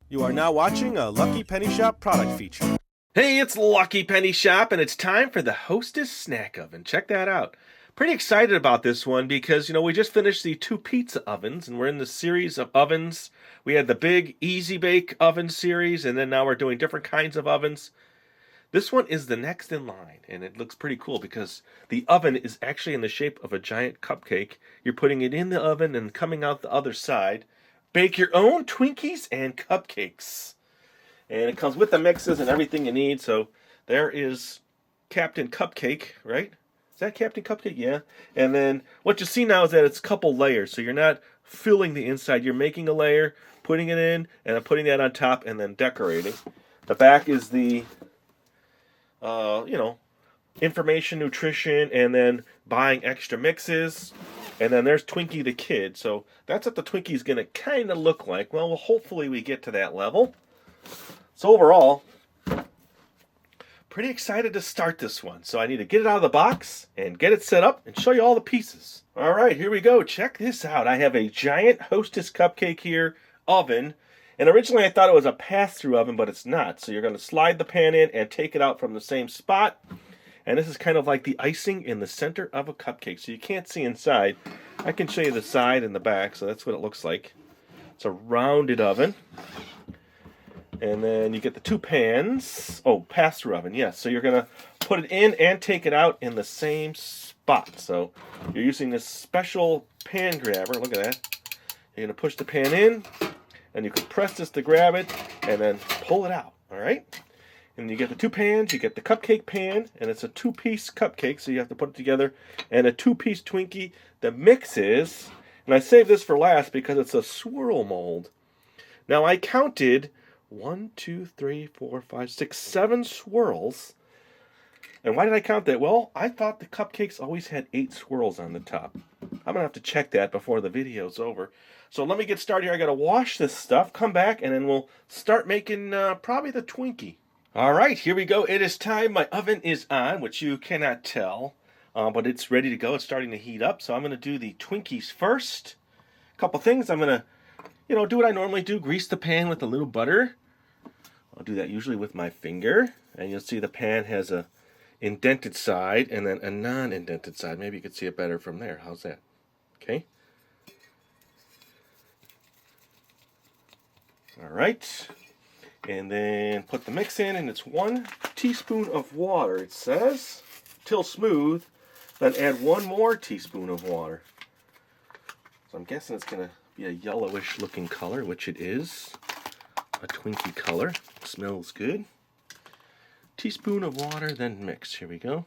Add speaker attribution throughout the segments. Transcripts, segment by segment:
Speaker 1: You are now watching a Lucky Penny Shop product feature.
Speaker 2: Hey, it's Lucky Penny Shop, and it's time for the Hostess Snack Oven. Check that out. Pretty excited about this one because, we just finished the 2 pizza ovens, and we're in the series of ovens. We had the big Easy Bake oven series, and then now we're doing different kinds of ovens. This one is the next in line, and it looks pretty cool because the oven is actually in the shape of a giant cupcake. You're putting it in the oven and coming out the other side. Bake your own Twinkies and cupcakes. And it comes with the mixes and everything you need. So there is Captain Cupcake, right? Is that Captain Cupcake? Yeah. And then what you see now is that it's a couple layers. So you're not filling the inside. You're making a layer, putting it in, and then putting that on top and then decorating. The back is the, information, nutrition, and then buying extra mixes. And then there's Twinkie the Kid. So that's what the Twinkie's going to kind of look like. Well, hopefully we get to that level. So overall, pretty excited to start this one. So I need to get it out of the box and get it set up and show you all the pieces. All right, here we go. Check this out. I have a giant Hostess Cupcake here oven. And originally I thought it was a pass-through oven, but it's not. So you're going to slide the pan in and take it out from the same spot. And this is kind of like the icing in the center of a cupcake. So you can't see inside. I can show you the side and the back. So that's what it looks like. It's a rounded oven. And then you get the 2 pans. Oh, pass-through oven, yes. So you're going to put it in and take it out in the same spot. So you're using this special pan grabber. Look at that. You're going to push the pan in. And you can press this to grab it. And then pull it out. All right? And you get the 2 pans, you get the cupcake pan, and it's a 2-piece cupcake, so you have to put it together, and a 2-piece Twinkie. The mix is, and I saved this for last because it's a swirl mold. Now I counted 1, 2, 3, 4, 5, 6, 7 swirls. And why did I count that? Well, I thought the cupcakes always had 8 swirls on the top. I'm going to have to check that before the video's over. So let me get started here. I got to wash this stuff, come back, and then we'll start making probably the Twinkie. All right, here we go. It is time. My oven is on, which you cannot tell, but it's ready to go. It's starting to heat up, so I'm going to do the Twinkies first. A couple things. I'm going to, do what I normally do, grease the pan with a little butter. I'll do that usually with my finger, and you'll see the pan has a indented side and then a non-indented side. Maybe you could see it better from there. How's that? Okay. All right. And then put the mix in, and it's 1 teaspoon of water, it says, till smooth. Then add 1 more teaspoon of water. So I'm guessing it's going to be a yellowish looking color, which it is. A Twinkie color. Smells good. Teaspoon of water, then mix. Here we go.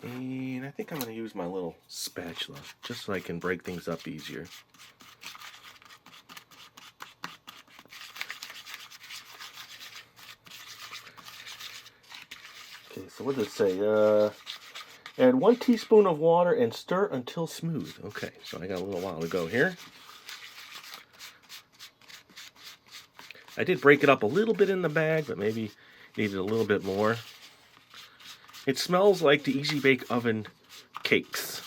Speaker 2: And I think I'm going to use my little spatula, just so I can break things up easier. Okay, so what does it say? Add 1 teaspoon of water and stir until smooth. Okay, so I got a little while to go here. I did break it up a little bit in the bag, but maybe needed a little bit more. It smells like the Easy Bake Oven cakes.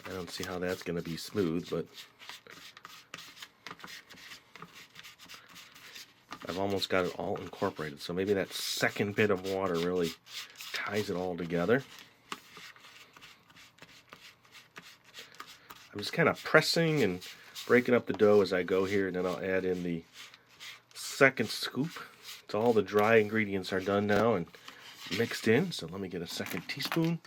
Speaker 2: I don't see how that's going to be smooth, but I've almost got it all incorporated. So maybe that second bit of water really ties it all together. I'm just kind of pressing and breaking up the dough as I go here, and then I'll add in the second scoop. So all the dry ingredients are done now and mixed in. So let me get a second teaspoon.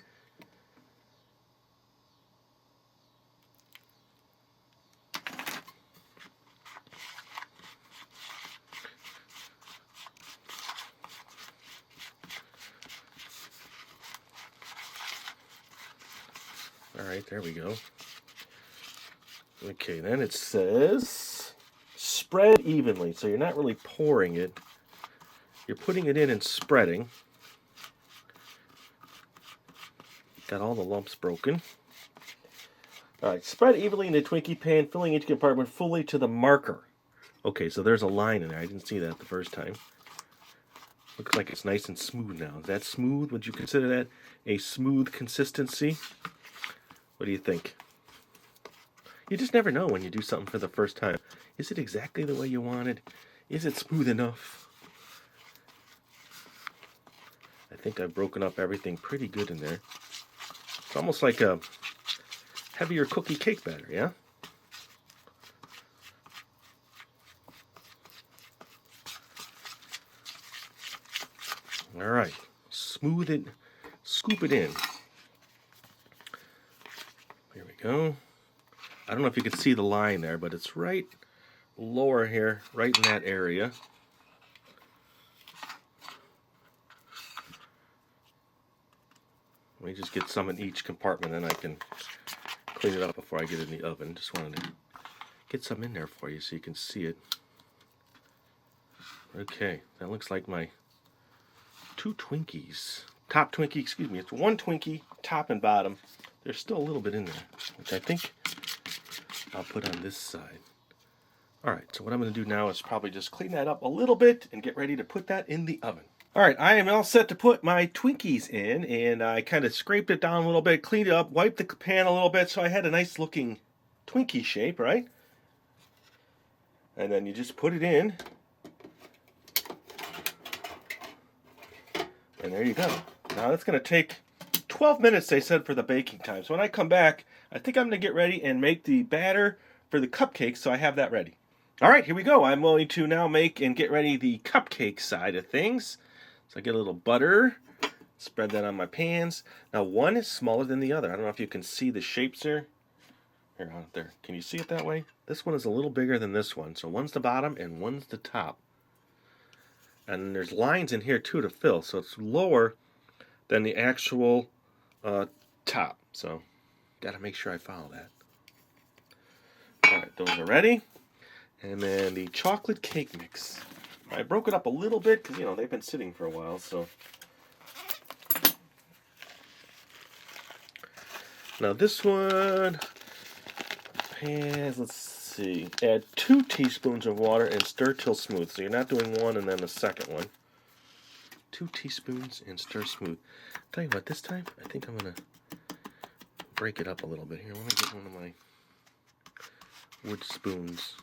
Speaker 2: All right, there we go. Okay, then it says spread evenly. So you're not really pouring it. You're putting it in and spreading. Got all the lumps broken. All right, spread evenly in the Twinkie pan, filling each compartment fully to the marker. Okay, so there's a line in there. I didn't see that the first time. Looks like it's nice and smooth now. Is that smooth? Would you consider that a smooth consistency? What do you think? You just never know when you do something for the first time. Is it exactly the way you wanted? Is it smooth enough? I think I've broken up everything pretty good in there. It's almost like a heavier cookie cake batter, yeah? All right, smooth it, scoop it in. Here we go. I don't know if you can see the line there, but it's right lower here, right in that area. Let me just get some in each compartment and I can clean it up before I get it in the oven. Just wanted to get some in there for you so you can see it. Okay, that looks like my 2 Twinkies. Top Twinkie, excuse me. It's 1 Twinkie, top and bottom. There's still a little bit in there, which I think I'll put on this side. Alright, so what I'm going to do now is probably just clean that up a little bit and get ready to put that in the oven. Alright, I am all set to put my Twinkies in, and I kind of scraped it down a little bit, cleaned it up, wiped the pan a little bit so I had a nice looking Twinkie shape, right? And then you just put it in. And there you go. Now that's going to take 12 minutes, they said, for the baking time. So when I come back, I think I'm going to get ready and make the batter for the cupcakes, so I have that ready. All right, here we go. I'm going to now make and get ready the cupcake side of things. So I get a little butter, spread that on my pans. Now one is smaller than the other. I don't know if you can see the shapes here. Here, out there. Can you see it that way? This one is a little bigger than this one. So one's the bottom and one's the top. And there's lines in here too to fill, so it's lower than the actual top. So, got to make sure I follow that. Alright, those are ready. And then the chocolate cake mix. I broke it up a little bit because, you know, they've been sitting for a while, so. Now this one has, let's see, add 2 teaspoons of water and stir till smooth. So you're not doing one and then the second one. 2 teaspoons and stir smooth. Tell you what, this time I think I'm gonna break it up a little bit here. I want to get one of my wood spoons.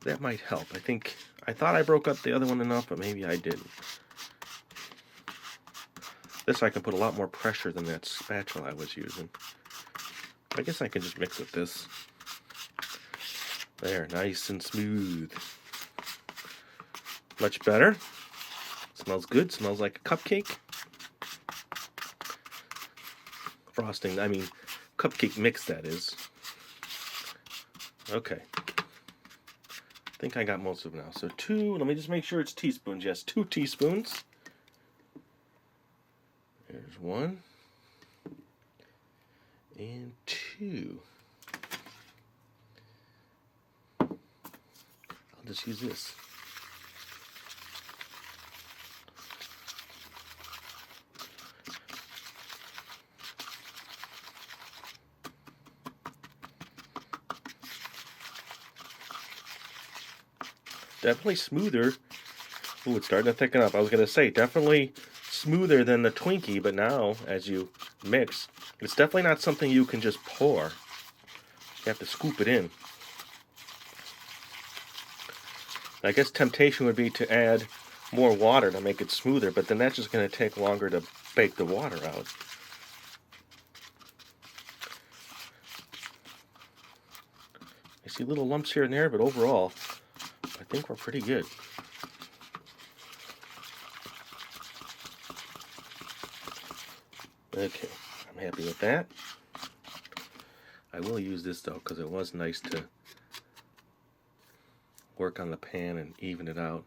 Speaker 2: That might help. I thought I broke up the other one enough, but maybe I didn't. This I can put a lot more pressure than that spatula I was using. I guess I can just mix with this. There, nice and smooth. Much better. Smells good. Smells like a cupcake. Frosting, I mean, cupcake mix, that is. Okay. I think I got most of it now. So 2, let me just make sure it's teaspoons. Yes, 2 teaspoons. There's 1. And 2. I'll just use this. Definitely smoother. Ooh, it's starting to thicken up. I was going to say, definitely smoother than the Twinkie, but now, as you mix, it's definitely not something you can just pour. You have to scoop it in. I guess temptation would be to add more water to make it smoother, but then that's just going to take longer to bake the water out. I see little lumps here and there, but overall, I think we're pretty good. Okay, I'm happy with that. I will use this though, because it was nice to work on the pan and even it out.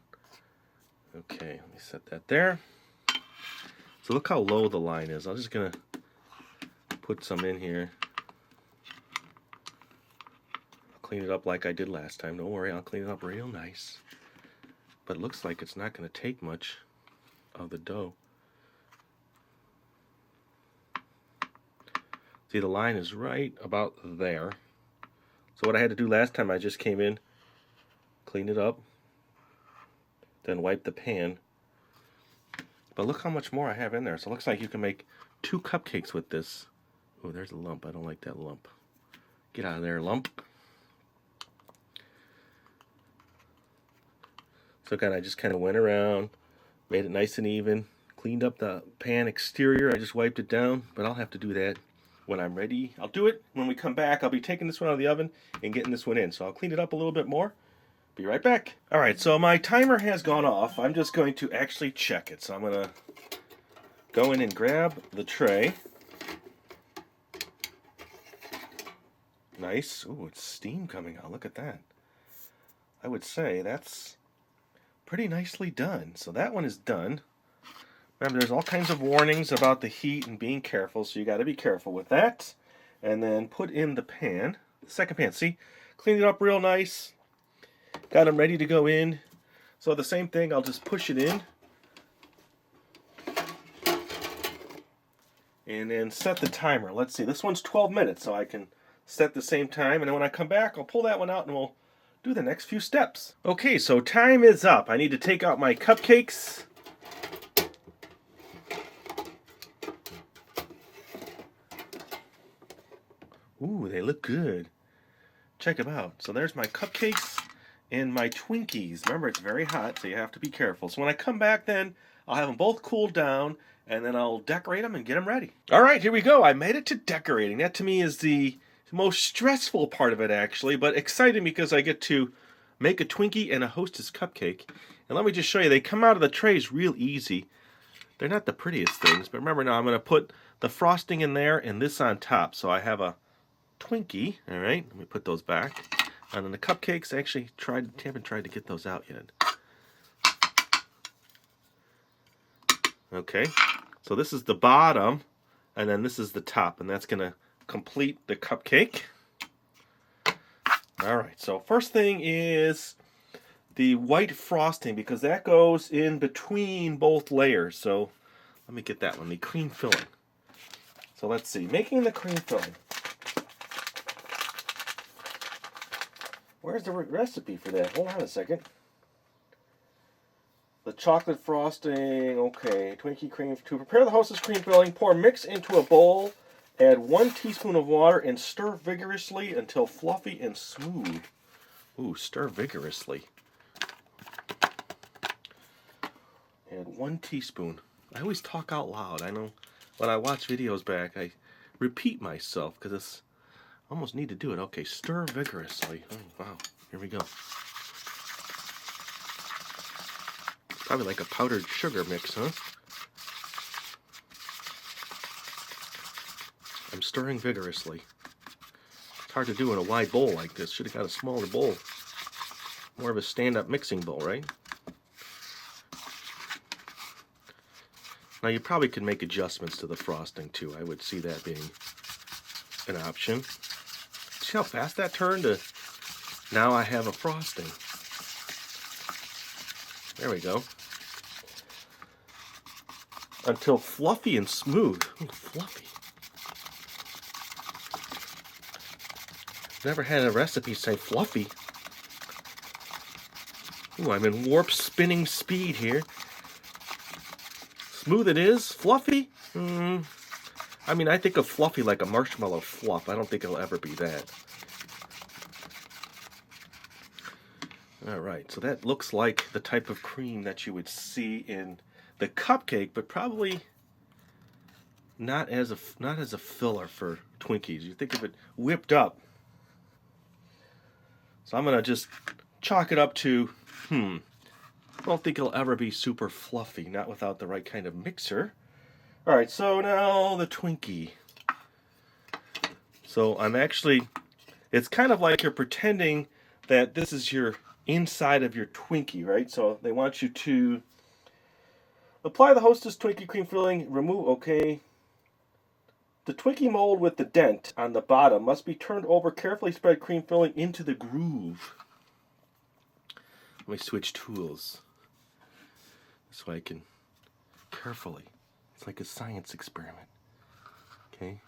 Speaker 2: Okay, let me set that there. So look how low the line is. I'm just going to put some in here. I'll clean it up like I did last time. Don't worry, I'll clean it up real nice. But it looks like it's not going to take much of the dough. See, the line is right about there. So what I had to do last time, I just came in clean it up, then wipe the pan. But look how much more I have in there. So it looks like you can make 2 cupcakes with this. Oh, there's a lump. I don't like that lump. Get out of there, lump. So again, I just kind of went around, made it nice and even, cleaned up the pan exterior. I just wiped it down, but I'll have to do that when I'm ready. I'll do it when we come back. I'll be taking this one out of the oven and getting this one in. So I'll clean it up a little bit more. Be right back. All right, so my timer has gone off. I'm just going to actually check it. So I'm going to go in and grab the tray. Nice. Ooh, it's steam coming out. Look at that. I would say that's pretty nicely done. So that one is done. Remember, there's all kinds of warnings about the heat and being careful, so you got to be careful with that. And then put in the pan, the second pan. See, cleaned it up real nice. Got them ready to go in. So the same thing, I'll just push it in. And then set the timer. Let's see, this one's 12 minutes, so I can set the same time. And then when I come back, I'll pull that one out and we'll do the next few steps. Okay, so time is up. I need to take out my cupcakes. Ooh, they look good. Check them out. So there's my cupcakes and my Twinkies. Remember, it's very hot, so you have to be careful. So when I come back then, I'll have them both cooled down, and then I'll decorate them and get them ready. All right, here we go. I made it to decorating. That to me is the most stressful part of it, actually, but exciting because I get to make a Twinkie and a Hostess Cupcake. And let me just show you, they come out of the trays real easy. They're not the prettiest things, but remember now I'm going to put the frosting in there and this on top. So I have a Twinkie, all right, let me put those back. And then the cupcakes, I actually haven't tried to get those out yet. Okay, so this is the bottom, and then this is the top, and that's going to complete the cupcake. All right, so first thing is the white frosting, because that goes in between both layers. So let me get that one, the cream filling. So let's see, making the cream filling. Where's the recipe for that? Hold on a second. The chocolate frosting, okay. Twinkie cream. To prepare the Hostess cream filling, pour mix into a bowl, add 1 teaspoon of water, and stir vigorously until fluffy and smooth. Ooh, stir vigorously. Add 1 teaspoon. I always talk out loud. I know when I watch videos back, I repeat myself because it's almost need to do it. Okay, stir vigorously. Oh, wow. Here we go. Probably like a powdered sugar mix, huh? I'm stirring vigorously. It's hard to do in a wide bowl like this. Should have got a smaller bowl. More of a stand-up mixing bowl, right? Now you probably could make adjustments to the frosting too. I would see that being an option. See how fast that turned to now I have a frosting. There we go. Until fluffy and smooth. Ooh, fluffy. Never had a recipe say fluffy. Ooh, I'm in warp spinning speed here. Smooth it is. Fluffy? I mean, I think of fluffy like a marshmallow fluff. I don't think it'll ever be that. Alright, so that looks like the type of cream that you would see in the cupcake, but probably not as a filler for Twinkies. You think of it whipped up. So I'm going to just chalk it up to, I don't think it'll ever be super fluffy, not without the right kind of mixer. Alright, so now the Twinkie. So I'm actually, it's kind of like you're pretending that this is your inside of your Twinkie, right? So they want you to apply the Hostess Twinkie cream filling, remove, okay. The Twinkie mold with the dent on the bottom must be turned over, carefully spread cream filling into the groove. Let me switch tools. So I can carefully, it's like a science experiment, okay?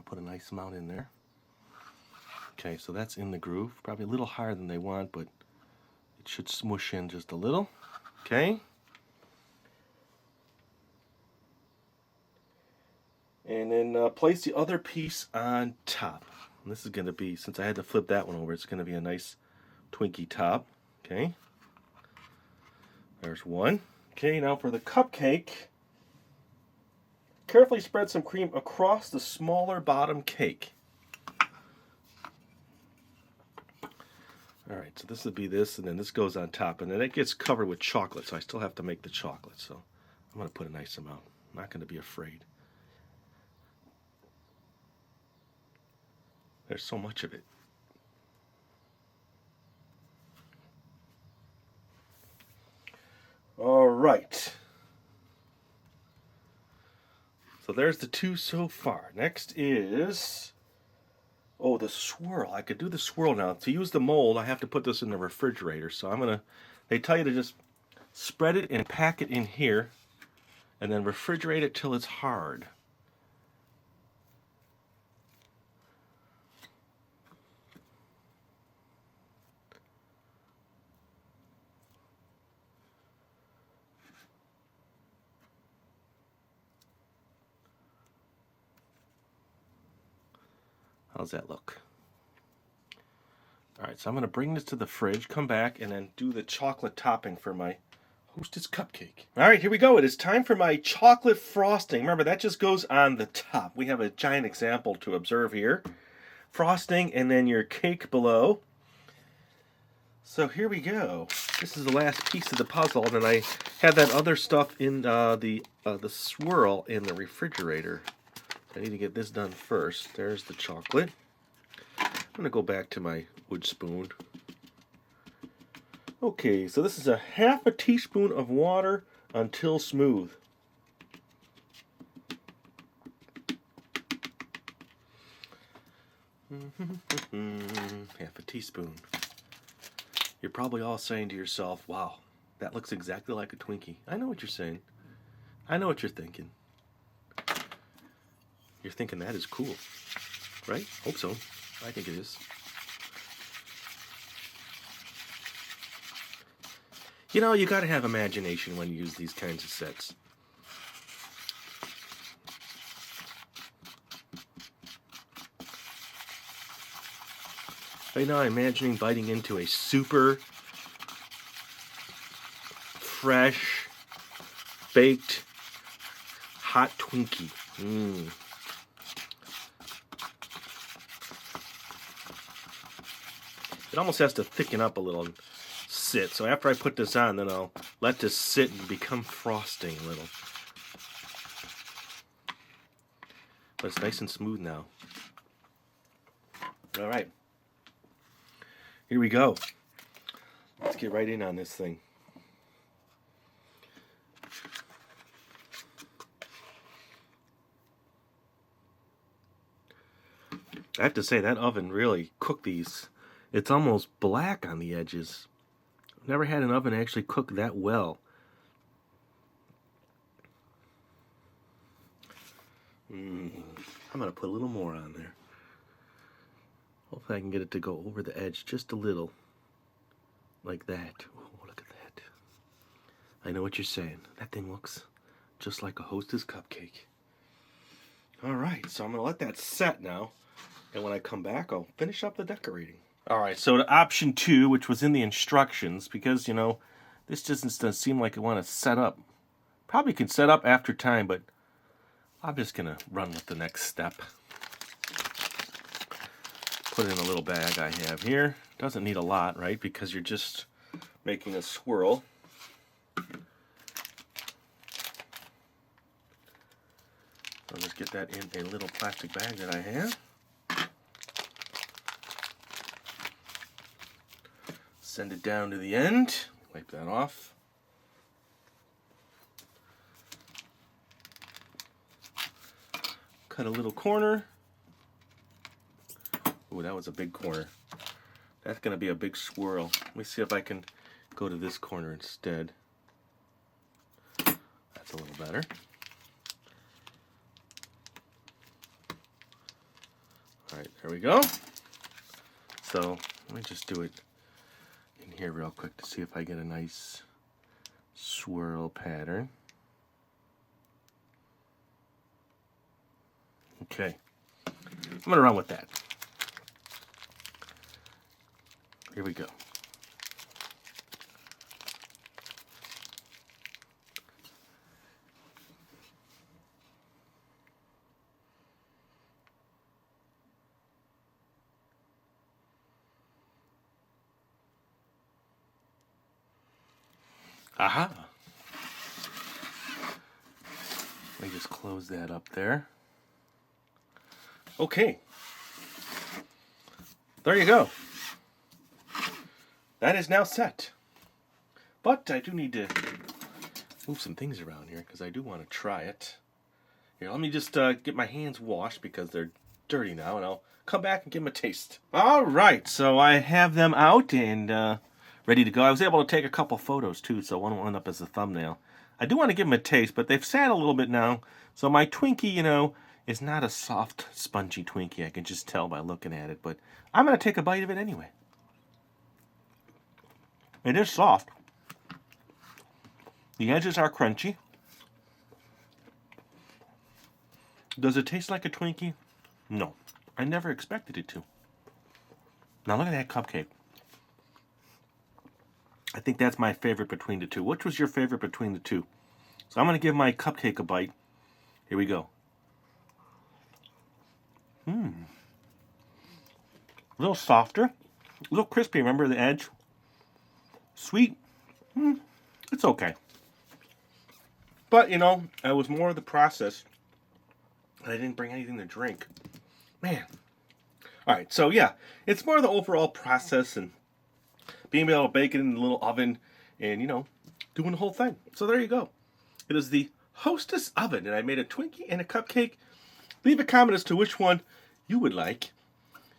Speaker 2: put a nice amount in there. Okay, so that's in the groove. Probably a little higher than they want, but it should smush in just a little. Okay. And then place the other piece on top. And this is going to be, since I had to flip that one over, it's going to be a nice Twinkie top. Okay. There's one. Okay, now for the cupcake, carefully spread some cream across the smaller bottom cake. Alright, so this would be this, and then this goes on top, and then it gets covered with chocolate, so I still have to make the chocolate, so I'm going to put a nice amount. I'm not going to be afraid. There's so much of it. Alright. So there's the two so far. Next is, oh, the swirl. I could do the swirl now. To use the mold, I have to put this in the refrigerator. So I'm going to, they tell you to just spread it and pack it in here and then refrigerate it till it's hard. How's that look? Alright, so I'm going to bring this to the fridge, come back, and then do the chocolate topping for my Hostess Cupcake. Alright, here we go. It is time for my chocolate frosting. Remember, that just goes on the top. We have a giant example to observe here. Frosting, and then your cake below. So here we go. This is the last piece of the puzzle, and then I had that other stuff in the swirl in the refrigerator. I need to get this done first. There's the chocolate. I'm going to go back to my wood spoon. Okay, so this is a half a teaspoon of water until smooth. Half a teaspoon. You're probably all saying to yourself, wow, that looks exactly like a Twinkie. I know what you're saying. I know what you're thinking. You're thinking that is cool, right? Hope so. I think it is. You know, you got to have imagination when you use these kinds of sets. Right now I'm imagining biting into a super fresh, baked, hot Twinkie. It almost has to thicken up a little and sit. So after I put this on, then I'll let this sit and become frosting a little. But it's nice and smooth now. Alright. Here we go. Let's get right in on this thing. I have to say, that oven really cooked these. It's almost black on the edges. I've never had an oven actually cook that well. I'm going to put a little more on there. Hopefully I can get it to go over the edge just a little. Like that. Oh, look at that. I know what you're saying. That thing looks just like a Hostess Cupcake. Alright, so I'm going to let that set now. And when I come back, I'll finish up the decorating. Alright, so to option 2, which was in the instructions, because, you know, this doesn't seem like I want to set up. Probably could set up after time, but I'm just going to run with the next step. Put it in a little bag I have here. Doesn't need a lot, right? Because you're just making a swirl. I'll just get that in a little plastic bag that I have. Send it down to the end. Wipe that off. Cut a little corner. Ooh, that was a big corner. That's going to be a big swirl. Let me see if I can go to this corner instead. That's a little better. Alright, there we go. So, let me just do it in here real quick to see if I get a nice swirl pattern. Okay. I'm going to run with that. Here we go. Aha! Let me just close that up there. Okay. There you go. That is now set. But I do need to move some things around here because I do want to try it. Here, let me just get my hands washed because they're dirty now, and I'll come back and give them a taste. All right, so I have them out and ready to go. I was able to take a couple photos too, so one will end up as a thumbnail. I do want to give them a taste, but they've sat a little bit now. So my Twinkie, you know, is not a soft, spongy Twinkie. I can just tell by looking at it, but I'm going to take a bite of it anyway. It is soft. The edges are crunchy. Does it taste like a Twinkie? No. I never expected it to. Now look at that cupcake. I think that's my favorite between the two. Which was your favorite between the two? So I'm going to give my cupcake a bite. Here we go. A little softer. A little crispy, remember the edge? Sweet. It's okay. But, you know, it was more of the process. I didn't bring anything to drink. Man. Alright, so yeah. It's more of the overall process and being able to bake it in the little oven and, you know, doing the whole thing. So there you go. It is the Hostess Oven, and I made a Twinkie and a cupcake. Leave a comment as to which one you would like.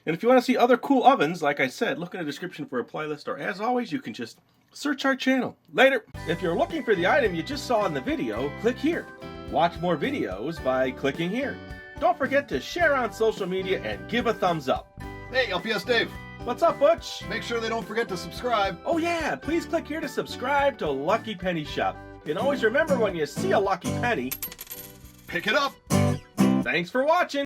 Speaker 2: And if you want to see other cool ovens, like I said, look in the description for a playlist, or as always, you can just search our channel. Later! If you're looking for the item you just saw in the video, click here. Watch more videos by clicking here. Don't forget to share on social media and give a thumbs up.
Speaker 3: Hey, LPS-Dave.
Speaker 2: What's up, Butch?
Speaker 3: Make sure they don't forget to subscribe.
Speaker 2: Oh yeah, please click here to subscribe to Lucky Penny Shop. And always remember, when you see a lucky penny,
Speaker 3: Pick it up.
Speaker 2: thanks for watching!